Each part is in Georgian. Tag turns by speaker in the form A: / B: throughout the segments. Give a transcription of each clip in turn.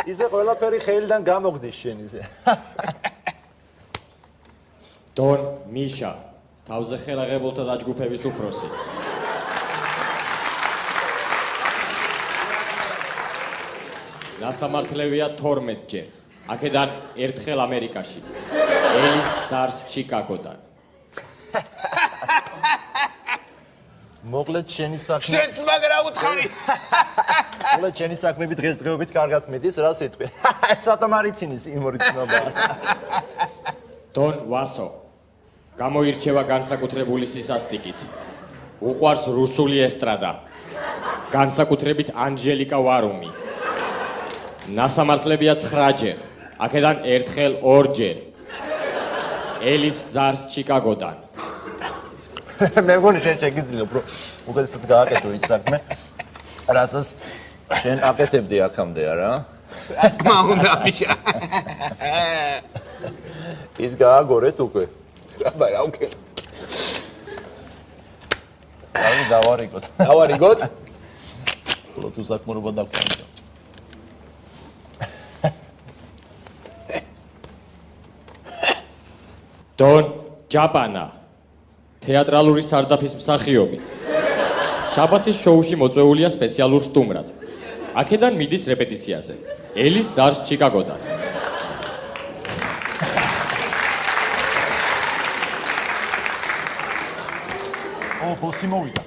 A: ისე ყველაფერი ხელიდან გამოგდის შენ ისე.
B: დონ მიშა, თავზე ხელაღებულთა დაჯგუფების უფროსი. ნასამართლევია 12-ჯერ. აქედან ერთხელ ამერიკაში. ელის ზარს ჩიკაგოდან.
A: მოკლედ შენი საქმე.
C: შენც მაგრა უთხარი.
A: მოკლედ შენი საქმეები დღესდღეობით კარგად მიდის, რა სიტყვი. ცოტა მარიცინის იმორიცნობა.
B: დონ ვასო. გამოირჩევა განსაკუთრებული სისასტიკით. უყვარს რუსული ესტრადა. განსაკუთრებით ანჯელიკა ვარუმი. ნასამართლებია 9-ჯერ. აქედან ერთხელ 2-ჯერ. ელის ზარს ჩიკაგოდან.
A: მე მგონი შენ შეგიძლია უფრო უკეთესად გააკეთო ის საქმე. რასაც შენ აკეთებდი აქამდე, არა?
C: რა თქმა უნდა, მიშა.
A: ის გააგორეთ უკვე.
C: აბა, რა უკეთეთ.
A: აი, დავარიგოთ.
C: დავარიგოთ?
A: ხოლო თუ საქმრობა დაგვანდა.
B: დონ ჯაპანა. თეატრალური სარდაფის მსახიობი. შაბათის შოუში მოწვეულია სპეციალურ სტუმრად. აქედან მიდის რეპეტიციაზე. ელის ზარს ჩიკაგოდან.
A: ბოსი მოვიდა.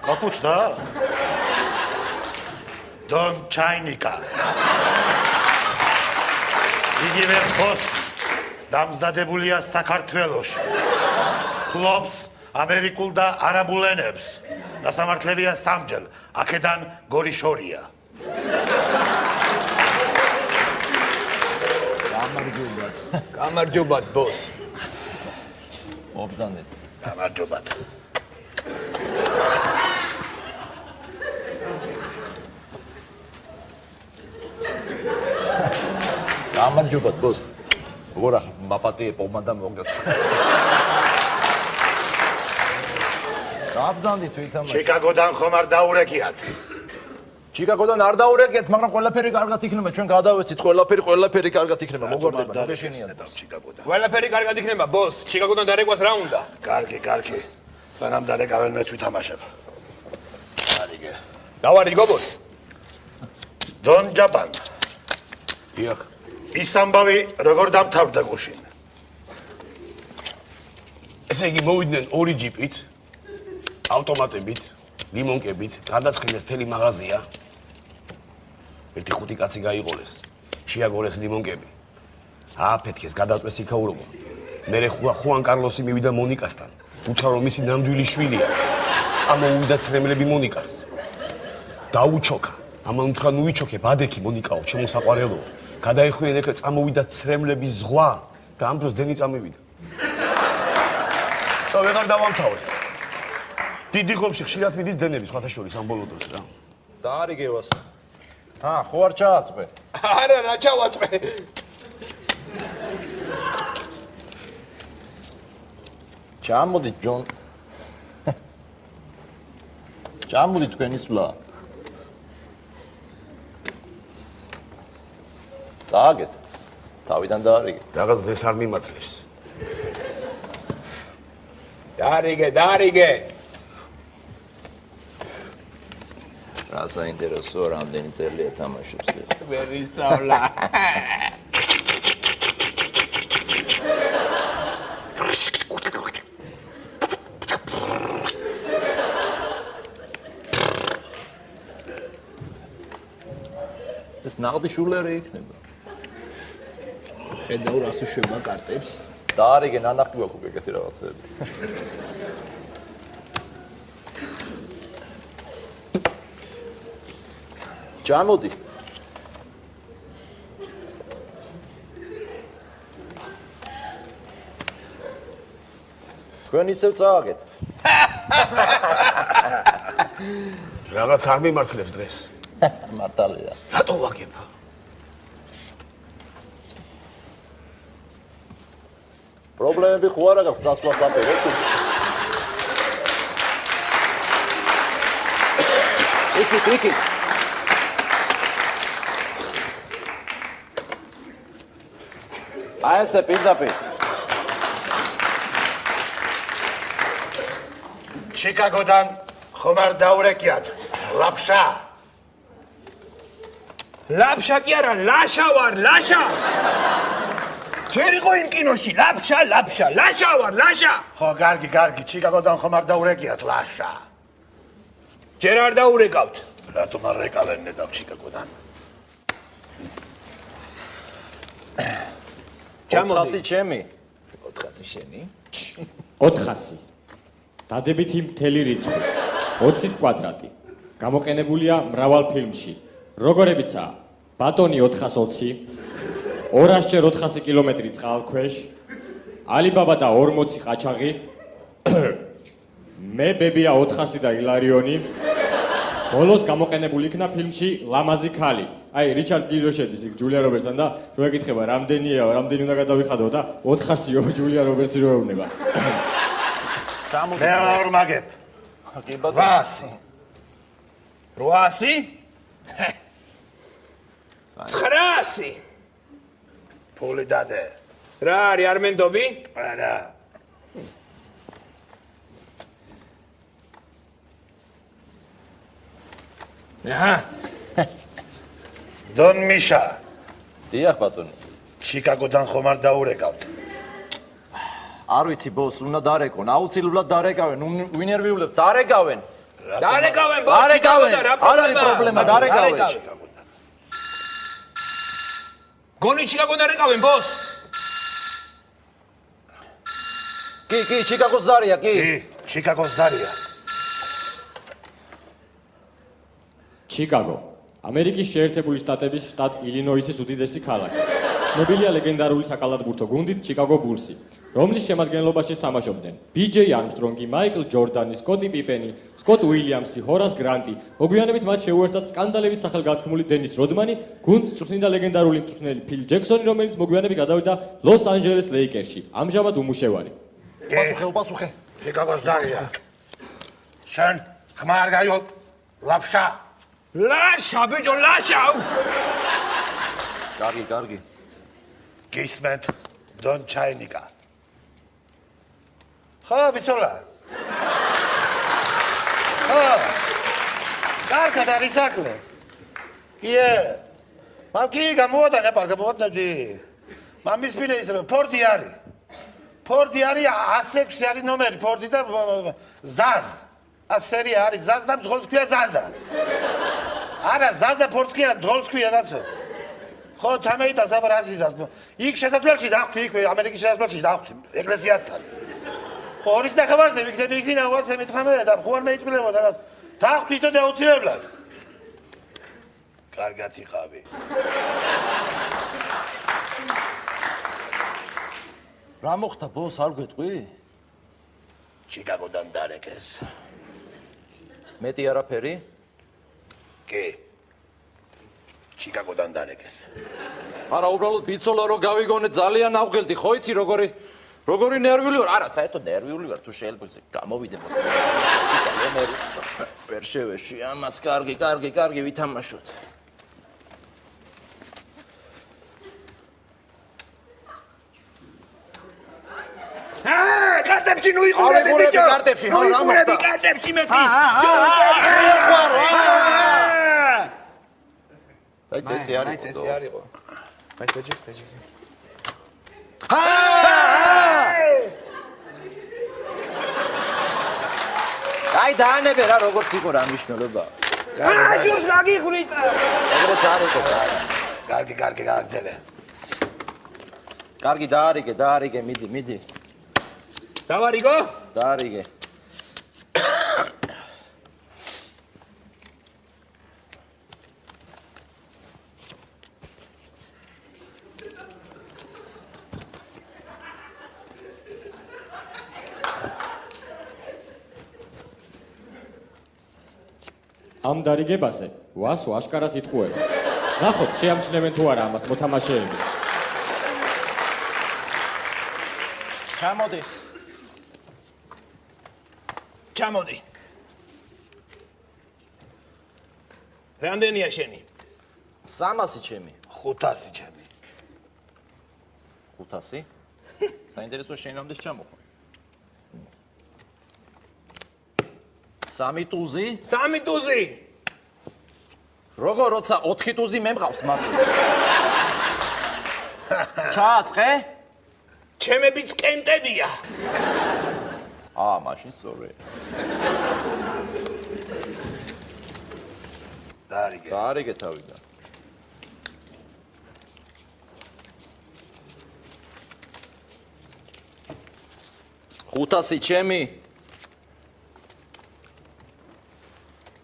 D: Kapuçta. Don Çaynika. იგივე ხოს დამზადებულია საქართველოში. ფლობს ამერიკულ და არაბულ ენებს. დასამართლებია 3-ჯერ. აქედან გორიშორია.
C: გამარჯობათ, ბოს.
A: მობრძანეთ.
D: გამარჯობათ.
A: გამარჯობათ, ბოს. როგორ ახლა მაპატიე პოვმა და მოგდაც. გაბძანდით ვითამაშე.
D: ჩიკაგოდან ხომ არ დაურეკიათ?
A: ჩიკაგოდან არ დაურეკეთ, მაგრამ ყველაფერი კარგად იქნება. ჩვენ გადავეცით ყველაფერი კარგად იქნება. მოგორდება, მოგეშინიათ.
D: ჩიკაგოდან.
C: ყველაფერი კარგად იქნება, ბოს. ჩიკაგოდან დარეკვას რა უნდა?
D: კარგი. სანამ დარეკავენ მეც ვითამაშებ. არიგე.
C: დავარიგო, ბოს.
D: დონ ჯაპან.
C: დიახ.
D: ის ამბავი როგორ დამთავრდა გუშინ?
C: ესე იგი მოვიდნენ 2 ჯიპით, ავტომატებით, ლიმონკებით, გადაწყინეს მთელი მაღაზია. ერთი 5 კაცი გაიყოლეს. შეაგორეს ლიმონკები. ააფეთქეს, გადაწვეს იქაურობა. მერე ხუან კარლოსი მივიდა მონიკასთან. უთხრა რომ მისი ნამდვილი შვილია. წამოუვიდა ცრემლები მონიკას. დაუჩოქა. ამან უთხრა ნუ ვიჩოქე, ბადექი მონიკაო, შემოსაყვარელო. გადაიხვიენ ეკრე წამოვიდა ცრემლების ზღვა და ამ დროს დენი წამივიდა. და ვეღარ დავამთავრე. დიდი ხომში ხშირად მიდის დენები სხვათა შორის ამ ბოლო დროს რა.
A: დაარიგევას. ხო არ ჩააწყვე.
C: არა, რა ჩავაწყვე.
A: ჩამოდით, ჯონ. ჩამოდით თქვენი სვლა. წააგეთ. თავიდან დაარიგე.
C: რაღაც დეს არ მიმართლებს. დაარიგე.
A: რა საინტერესო რამდენი წელია თამაშობს ეს.
C: ვერ ისწავლა.
A: ეს ნაღდი შულერი იქნება.
C: ხედავ რას უშვება კარტებს.
A: დაარიგე, ნანახი გვაქვს ეგეთი რაღაცები. ჩამოდი. თქვენ ისევ წააგეთ.
C: რაღაც არ მიმართლებს დღეს.
A: მართალია.
C: რატო ვაგება?
A: პრობლემები ხო არა გაქვს წასვლას აპირებ? იქით. აი ესე პირდაპირ.
D: ჩიკაგოდან ხომ არ დაურეკიათ? ლაფშა.
E: ლაფშა კი არა, ლაშა ვარ, ლაშა. ჯერ იყო იმ კინოში, ლაფშა, ლაშა ვარ, ლაშა.
D: ხო, კარგი, ჩიკაგოდან ხომ არ დაურეკიათ? ლაშა.
E: ჯერ არ დაურეკავთ.
D: რატომ არ რეკავენ ნეტავ ჩიკაგოდან?
A: 400 ჩემი.
E: 400 შენი?
B: 400. დადებითი მთელი რიცხვი. 20-ის კვადრატი. გამოყენებულია მრავალ ფილმში. როგორებიცაა? ბატონი 420, 200-400 კილომეტრი წყალქვეშ, ალიბაბა და 40 ყაჩაღი, მე ბებია 400 და ილარიონი. ბოლოს გამოყენებული იქნა ფილმში ლამაზი ქალი. აი, რიჩარდ გირო შედის იქ ჯულია რობერტსთან და რო ეკითხება, რამდენია, რამდენი უნდა გადავიხადო და 400-ო ჯულია რობერტსი რო ეუბნება.
D: მე არ მაგებ. 800.
E: 800? 900.
D: ფული დადე.
E: რა არის არ მენდობი?
D: არა.
E: აჰა.
D: დონ მიშა.
A: დიახ ბატონო.
D: ჩიკაგოდან ხომ არ დაურეკავთ?
A: არ ვიცი ბოს, უნდა დარეკონ, აუცილებლად დარეკავენ, ვინერვიულებ, დარეკავენ.
E: დარეკავენ ბოს,
A: დარეკავენ.
E: რა
A: არ არის პრობლემა, დარეკავენ.
E: გონი ჩიკაგოდან დარეკავენ ბოს?
A: კი, ჩიკაგოს ზარია, კი.
D: კი, ჩიკაგოს ზარია.
B: ჩიკაგო, ამერიკის შეერთებული შტატების შტატ ილინოისის უდიდესი ქალაქი. ცნობილია ლეგენდარული საკალათბურთო გუნდით ჩიკაგო ბულსი, რომლის შემადგენლობაში თამაშობდნენ ბიჯეი არმსტრონგი, მაიკლ ჯორდანი, სკოტი პიპენი, სკოტ უილიამსი, ჰორას გრანტი. მოგვიანებით მათ შეუერთდათ სკანდალებით სახელგანთქმული დენის როდმანი, გუნდს წვრთნიდა ლეგენდარული მწვრთნელი ფილ ჯექსონი, რომელიც მოგვიანებით გადავიდა ლოს-ანჯელეს ლეიკერსში, ამჟამად უმუშევარი.
A: პასუხე.
D: ჩიკაგოს ზარია. შენ ხმა არ გაიო? ლაფშა.
E: ლაშა ბიჭო, ლაშა.
A: კარგი.
D: გისმენთ დონ ჩაინიკა. ხო, ბიჭოლა. ხო. კარგად არის საქმე. კიე. მამ კი გამოვატანე პარკ, გამოვატანე. მამის პირე ის რომ ფორდი არის. ფორდი არის 106 არის ნომერი, ფორდი და ზაზ. ასერია არის ზაზ და მძღოლს ქვია ზაზა. არა, ზაზა ფორდს კი არა, მძღოლს ქვია კაცო. ხო, ჩამეიტა საბრაზიზად. იქ შესაძლოა დავხვი, იქ ამერიკის შესაძლოა დავხვი ეკლესიასთან. ხო, 2.5-ზე ვიქნები იქინა 219 და ხო არ მეიწვლებოდა და დავხვი თო დაუცილებლად. კარგად იყავი.
A: რა მოხდა ბოს, არ გვეტყვი?
D: ჩიკაგოდან დარეკეს.
A: მეტი არაფერი?
D: კი. ჩიკაგოდან დარეკეს.
A: არა, უბრალოდ ბიცოლა რო გავიგონე ძალიან ავღელდი, ხო იცი როგორი ნერვიული ვარ? არა, საერთოდ ნერვიული ვარ, თუ შეიძლება გამოვიდე. ვერ შევეში ამას, კარგი, ვითამაშოთ.
E: კარტებში ნუ იყურები ბიჭო.
A: კარტებში, ხო, რა მოხდა?
E: კარტებში მეთქი.
A: აი წესი არის.
E: არისო. აი დაჯიქ.
A: აი დაანებე რა როგორც იყო რა მნიშვნელობა.
E: ჟურს გაგიხრით.
A: ეგრეც არ იყო.
D: კარგი, გააგრძელე.
A: კარგი, დაარიგე, მიდი.
E: დავარიგო?
A: დაარიგე.
B: ამ დარიგებაზე ვას ვაშკარად იტყუება. ნახოთ, შეამჩნევენ თუ არა ამას მოთამაშეები.
A: ჩამოდი.
E: ჩამოდი. რამდენია შენი?
A: 300 ჩემი.
D: 500 ჩემი.
A: 500? საინტერესოა შენ რამდენს ჩამოხო? 3 ტუზი?
E: 3 ტუზი.
A: როგორ როცა 4 ტუზი მე მყავს მარტო. ჩააწყე?
E: ჩემებიც კენტებია.
A: მაშინ სწორია.
D: დაარიგე.
A: დაარიგე თავიდან. ხუთასი ჩემი.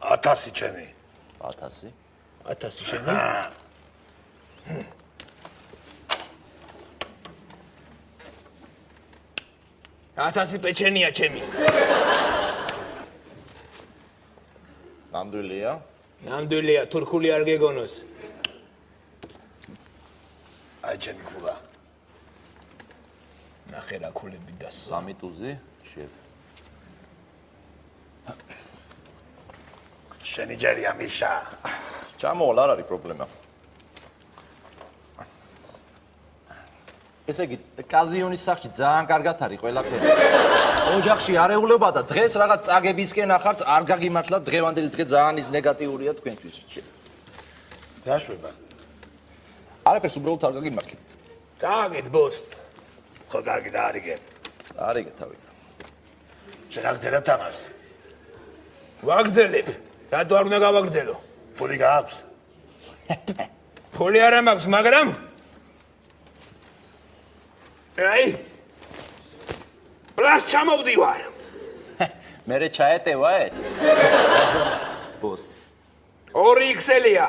D: 1000 ჩემი.
A: 1000.
E: 1000 შენი. 1000 პეჩენია ჩემი.
A: ნამდვილია?
E: ნამდვილია, თურქული არ გეგონოს.
D: აი ჩემი ქულა.
E: ნახე რა ქულები და
A: 3 ტუზი? შევ.
D: შენი ჯერია მიშა.
A: ჩამოვალ, არ არის პრობლემა. ესე იგი, კაზიონის სახლში ძალიან კარგად არის ყველაფერი. ოჯახში არეულობა და დღეს რაღაც წაგებისკენ ახარც არ გაგიმართლა, დღევანდელი დღე ძალიან ის ნეგატიურია თქვენთვის.
D: რა შვება?
A: არაფერს უბრალოდ არ გაგიმართლა.
E: წააგეთ ბოს.
D: ხო კარგი დაარიგე.
A: დაარიგე თავიდან.
D: შენ აგზელებ თამას.
E: ვაგრძელებ. რატო არ უნდა გავაგრძელო?
D: ფული გაქვს?
E: ფული არა მაქვს, მაგრამ აი პრას ჩამოვდივარ.
A: მერე ჩაეტევა ეს? ბოს.
E: 2XL-ია.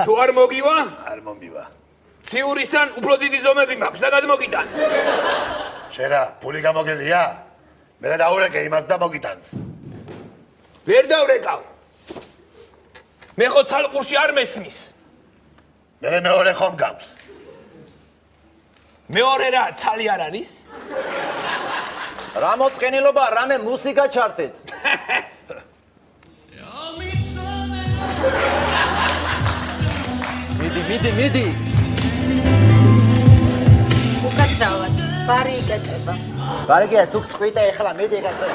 E: თუ არ მოგივა?
D: არ მომივა.
E: ციურისთან უფრო დიდი ზომები მაქვს და გადმოგიტან.
D: შერა, ფული გამოგელია? მე დაურეკე იმას და მოგიტანს.
E: ვერ დავრეკავ. მე ხო ცალყურში არ მესმის.
D: მე მეორე ხომ გაქვს.
E: მეორე რა, ცალი არ არის?
A: რა მოწყენილობა, რამე მუსიკა ჩართეთ. მიდი.
F: უკაცრავად, ბარი იკეთება.
A: გარიგია, თუ წყვიტე ეხლა, მიდი კაცო.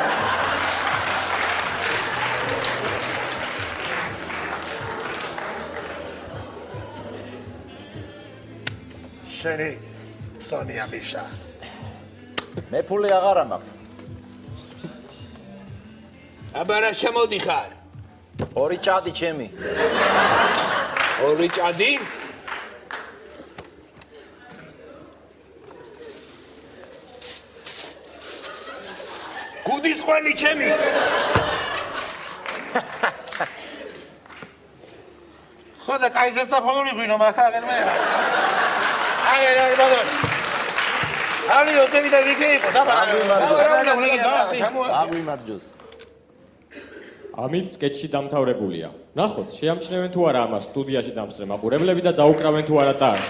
D: შენი სონია მიშა.
A: მე ფული აღარა მაქვს.
E: აბა რა შემოდიხარ?
A: 2 ჭადი ჩემი.
E: 2 ჭადი? გუდის ხვენი ჩემი.
D: ხო და კაიზეს და ფოლორი ღვინო მაგარ მე. აი რა ბადო. ალი ოტები და რიკე იყო და
A: აგვიმარჯოს.
B: ამით სკეჩი დამთავრებულია. ნახოთ, შეამჩნევენ თუ არა ამას სტუდიაში დამსწრე მაყურებლები და დაუკრავენ თუ არა ტარს.